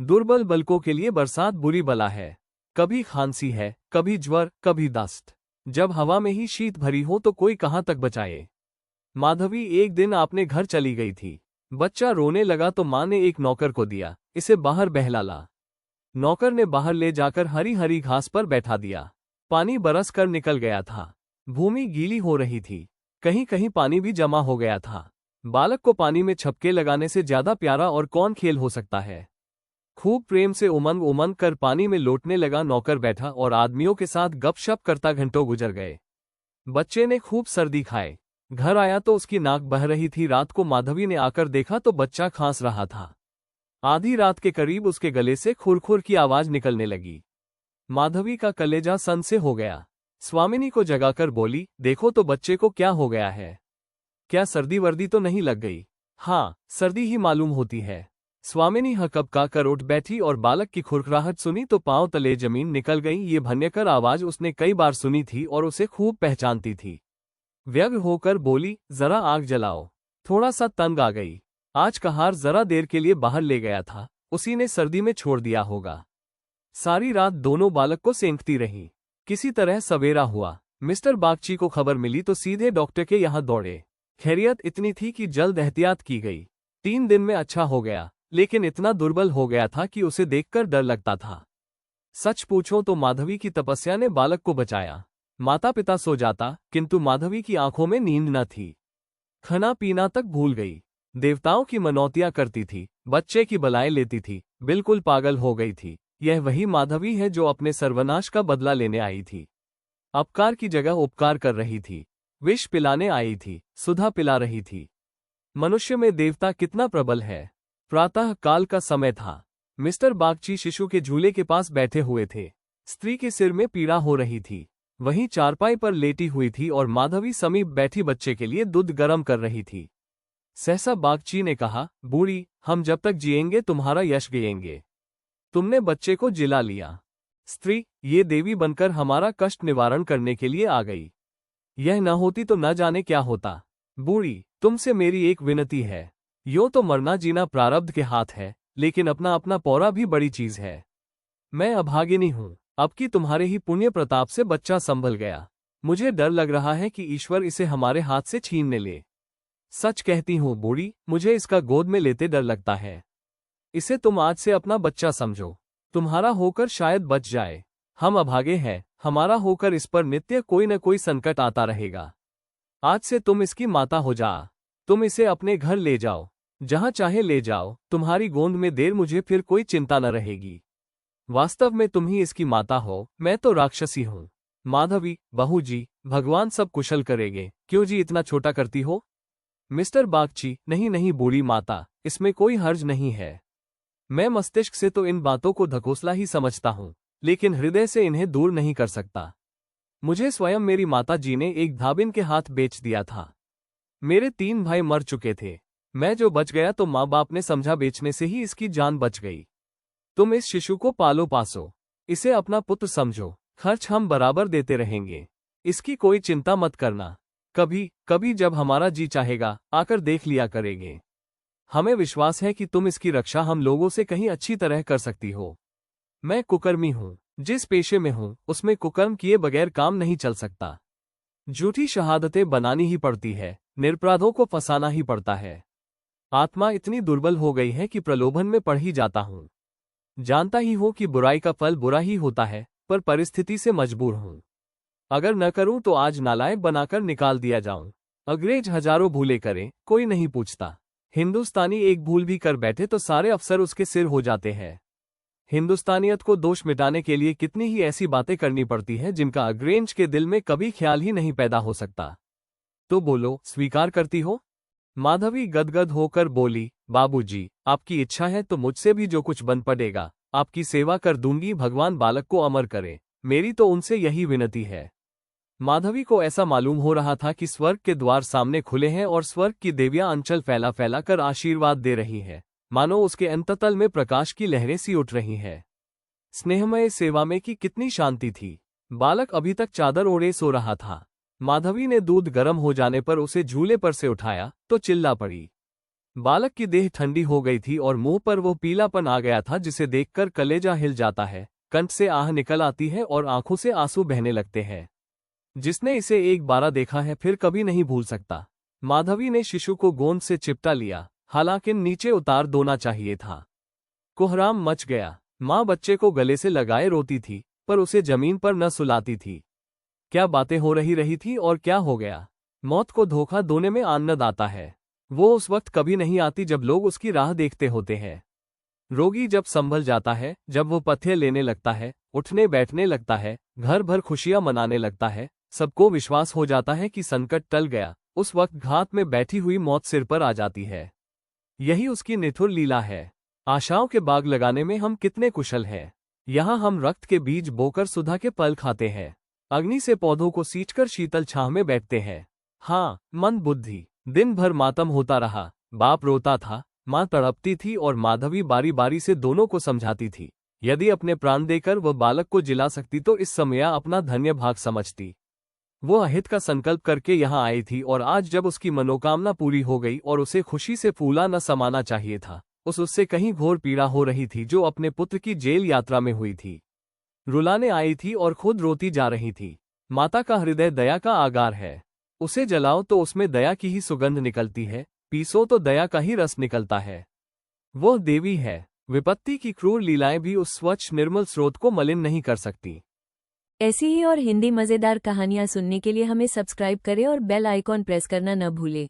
दुर्बल बालकों के लिए बरसात बुरी बला है। कभी खांसी है, कभी ज्वर, कभी दस्त। जब हवा में ही शीत भरी हो तो कोई कहाँ तक बचाए। माधवी एक दिन अपने घर चली गई थी। बच्चा रोने लगा तो माँ ने एक नौकर को दिया, इसे बाहर बहला ला। नौकर ने बाहर ले जाकर हरी हरी घास पर बैठा दिया। पानी बरस कर निकल गया था। भूमि गीली हो रही थी, कहीं कहीं पानी भी जमा हो गया था। बालक को पानी में छपके लगाने से ज्यादा प्यारा और कौन खेल हो सकता है। खूब प्रेम से उमंग उमंग कर पानी में लौटने लगा। नौकर बैठा और आदमियों के साथ गपशप करता घंटों गुजर गए। बच्चे ने खूब सर्दी खाए। घर आया तो उसकी नाक बह रही थी। रात को माधवी ने आकर देखा तो बच्चा खांस रहा था। आधी रात के करीब उसके गले से खुरखुर की आवाज निकलने लगी। माधवी का कलेजा सन से हो गया। स्वामिनी को जगाकर बोली, देखो तो बच्चे को क्या हो गया है। क्या सर्दी वर्दी तो नहीं लग गई? हाँ, सर्दी ही मालूम होती है। स्वामिनी हकबका कर उठ बैठी और बालक की खुरखराहट सुनी तो पांव तले जमीन निकल गई। ये भन्यकर आवाज उसने कई बार सुनी थी और उसे खूब पहचानती थी। व्यग्र होकर बोली, जरा आग जलाओ। थोड़ा सा तंग आ गई। आज कहार जरा देर के लिए बाहर ले गया था, उसी ने सर्दी में छोड़ दिया होगा। सारी रात दोनों बालक को सेंकती रही। किसी तरह सवेरा हुआ। मिस्टर बागची को खबर मिली तो सीधे डॉक्टर के यहाँ दौड़े। खैरियत इतनी थी कि जल्द एहतियात की गई। 3 दिन में अच्छा हो गया, लेकिन इतना दुर्बल हो गया था कि उसे देखकर डर लगता था। सच पूछो तो माधवी की तपस्या ने बालक को बचाया। माता पिता सो जाता, किंतु माधवी की आंखों में नींद न थी। खाना पीना तक भूल गई। देवताओं की मनौतियां करती थी, बच्चे की बलाएं लेती थी, बिल्कुल पागल हो गई थी। यह वही माधवी है जो अपने सर्वनाश का बदला लेने आई थी। अपकार की जगह उपकार कर रही थी। विष पिलाने आई थी, सुधा पिला रही थी। मनुष्य में देवता कितना प्रबल है। प्रातः काल का समय था। मिस्टर बागची शिशु के झूले के पास बैठे हुए थे। स्त्री के सिर में पीड़ा हो रही थी। वहीं चारपाई पर लेटी हुई थी और माधवी समीप बैठी बच्चे के लिए दूध गर्म कर रही थी। सहसा बागची ने कहा, बूढ़ी, हम जब तक जिएंगे तुम्हारा यश गाएंगे। तुमने बच्चे को जिला लिया। स्त्री ये देवी बनकर हमारा कष्ट निवारण करने के लिए आ गई। यह न होती तो न जाने क्या होता। बूढ़ी, तुमसे मेरी एक विनती है। यो तो मरना जीना प्रारब्ध के हाथ है, लेकिन अपना अपना पौरा भी बड़ी चीज है। मैं अभागिनी हूं। अब की तुम्हारे ही पुण्य प्रताप से बच्चा संभल गया। मुझे डर लग रहा है कि ईश्वर इसे हमारे हाथ से छीनने ले। सच कहती हूँ बूढ़ी, मुझे इसका गोद में लेते डर लगता है। इसे तुम आज से अपना बच्चा समझो। तुम्हारा होकर शायद बच जाए। हम अभागे हैं, हमारा होकर इस पर नित्य कोई न कोई संकट आता रहेगा। आज से तुम इसकी माता हो जा। तुम इसे अपने घर ले जाओ, जहां चाहे ले जाओ। तुम्हारी गोद में देर मुझे फिर कोई चिंता न रहेगी। वास्तव में तुम ही इसकी माता हो, मैं तो राक्षसी हूँ। माधवी, बहू जी, भगवान सब कुशल करेंगे। क्यों जी इतना छोटा करती हो? मिस्टर बागची, नहीं नहीं बूढ़ी माता, इसमें कोई हर्ज नहीं है। मैं मस्तिष्क से तो इन बातों को धकोसला ही समझता हूँ, लेकिन हृदय से इन्हें दूर नहीं कर सकता। मुझे स्वयं मेरी माता जी ने एक धाबिन के हाथ बेच दिया था। मेरे 3 भाई मर चुके थे। मैं जो बच गया तो माँ बाप ने समझा बेचने से ही इसकी जान बच गई। तुम इस शिशु को पालो पासो, इसे अपना पुत्र समझो। खर्च हम बराबर देते रहेंगे, इसकी कोई चिंता मत करना। कभी कभी जब हमारा जी चाहेगा आकर देख लिया करेंगे। हमें विश्वास है कि तुम इसकी रक्षा हम लोगों से कहीं अच्छी तरह कर सकती हो। मैं कुकर्मी हूँ, जिस पेशे में हूँ उसमें कुकर्म किए बगैर काम नहीं चल सकता। झूठी शहादतें बनानी ही पड़ती है, निरपराधों को फंसाना ही पड़ता है। आत्मा इतनी दुर्बल हो गई है कि प्रलोभन में पड़ ही जाता हूँ। जानता ही हो कि बुराई का फल बुरा ही होता है, पर परिस्थिति से मजबूर हूँ। अगर न करूं तो आज नालायक बनाकर निकाल दिया जाऊं। अंग्रेज हजारों भूले करें, कोई नहीं पूछता। हिंदुस्तानी एक भूल भी कर बैठे तो सारे अफसर उसके सिर हो जाते हैं। हिंदुस्तानियत को दोष मिटाने के लिए कितनी ही ऐसी बातें करनी पड़ती है जिनका अंग्रेज के दिल में कभी ख्याल ही नहीं पैदा हो सकता। तो बोलो, स्वीकार करती हो? माधवी गदगद होकर बोली, बाबूजी, आपकी इच्छा है तो मुझसे भी जो कुछ बन पड़ेगा आपकी सेवा कर दूंगी। भगवान बालक को अमर करे, मेरी तो उनसे यही विनती है। माधवी को ऐसा मालूम हो रहा था कि स्वर्ग के द्वार सामने खुले हैं और स्वर्ग की देवियां अंचल फैला फैला कर आशीर्वाद दे रही है, मानो उसके अंततल में प्रकाश की लहरें सी उठ रही हैं। स्नेहमय सेवा में की कितनी शांति थी। बालक अभी तक चादर ओढ़े सो रहा था। माधवी ने दूध गर्म हो जाने पर उसे झूले पर से उठाया तो चिल्ला पड़ी। बालक की देह ठंडी हो गई थी और मुंह पर वो पीलापन आ गया था जिसे देखकर कलेजा हिल जाता है, कंठ से आह निकल आती है और आंखों से आंसू बहने लगते हैं। जिसने इसे एक बार देखा है फिर कभी नहीं भूल सकता। माधवी ने शिशु को गोंद से चिपटा लिया, हालांकि नीचे उतार देना चाहिए था। कोहराम मच गया। माँ बच्चे को गले से लगाए रोती थी, पर उसे जमीन पर न सुलाती थी। क्या बातें हो रही थी और क्या हो गया। मौत को धोखा देने में आनंद आता है। वो उस वक्त कभी नहीं आती जब लोग उसकी राह देखते होते हैं। रोगी जब संभल जाता है, जब वो पथ्य लेने लगता है, उठने बैठने लगता है, घर भर खुशियां मनाने लगता है, सबको विश्वास हो जाता है कि संकट टल गया, उस वक्त घात में बैठी हुई मौत सिर पर आ जाती है। यही उसकी निठुर लीला है। आशाओं के बाग लगाने में हम कितने कुशल हैं। यहाँ हम रक्त के बीज बोकर सुधा के फल खाते हैं, अग्नि से पौधों को सींचकर शीतल छांव में बैठते हैं। हाँ, मन बुद्धि। दिन भर मातम होता रहा। बाप रोता था, माँ तड़पती थी और माधवी बारी बारी से दोनों को समझाती थी। यदि अपने प्राण देकर वह बालक को जिला सकती तो इस समय अपना धन्य भाग समझती। वो अहित का संकल्प करके यहाँ आई थी और आज जब उसकी मनोकामना पूरी हो गई और उसे खुशी से फूला न समाना चाहिए था, उससे कहीं घोर पीड़ा हो रही थी जो अपने पुत्र की जेल यात्रा में हुई थी। रुलाने आई थी और खुद रोती जा रही थी। माता का हृदय दया का आगार है। उसे जलाओ तो उसमें दया की ही सुगंध निकलती है, पीसो तो दया का ही रस निकलता है। वह देवी है। विपत्ति की क्रूर लीलाएं भी उस स्वच्छ निर्मल स्रोत को मलिन नहीं कर सकती। ऐसी ही और हिंदी मजेदार कहानियां सुनने के लिए हमें सब्सक्राइब करें और बेल आइकॉन प्रेस करना न भूलें।